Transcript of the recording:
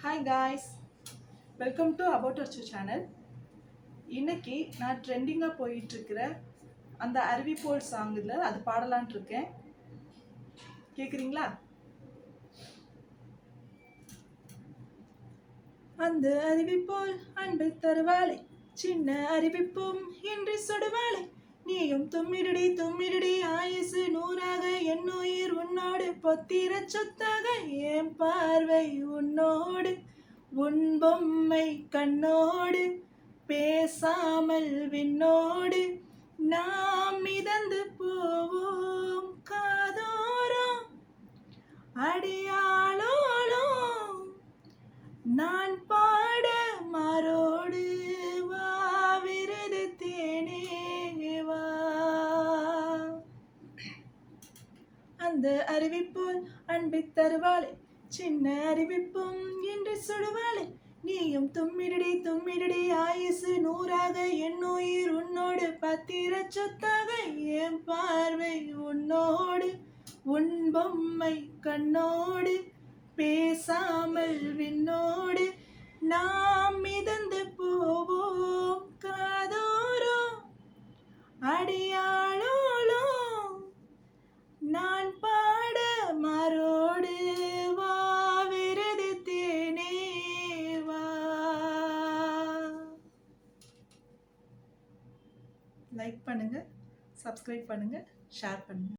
Hi guys, welcome to about அச்சு channel. இன்னைக்கு நான் ட்ரெண்டிங்காக போயிட்டுருக்கிற அந்த அருவிப்போல் சாங்கில் அது பாடலான் இருக்கேன். கேட்குறீங்களா? அந்த அருவிப்போல் அன்பை தருவாளே, சின்ன அறிவிப்பும் என்று சுடுவாளே, நீயும் தும்மிடுடி தும்மிடுடி ஆயுசு நூறாக, என் உயிர் உன்னோடு பொத்திர சொத்தாக, என் பார்வை உன்னோடு உன் பொம்மை கண்ணோடு பேசாமல் விண்ணோடு நாம் மிதந்து போவோம் காதோரம் அடியாளோளும் நான் பாட மாரோடு வா விருது தேனே வா. அந்த அறிவிப்போல் அன்பை தருவாளே, சின்ன அறிவிப்பும் என்று சுடுவாளே, நீயும் தும்மிடுடி தும்மிடுடி ஆயுசு நூறாக, என் உயிர் உன்னோடு பத்திர சொத்தாக, என் பார்வை உன்னோடு உன் பொம்மை கண்ணோடு பேசாமல் விண்ணோடு நாம் மிதந்து போவோம் காதோரம் அடியாளோளும் நான் பாட மாரோடு வா விருது தேனே வா. லைக் பண்ணுங்க, சப்ஸ்கிரைப் பண்ணுங்க, ஷேர் பண்ணுங்க.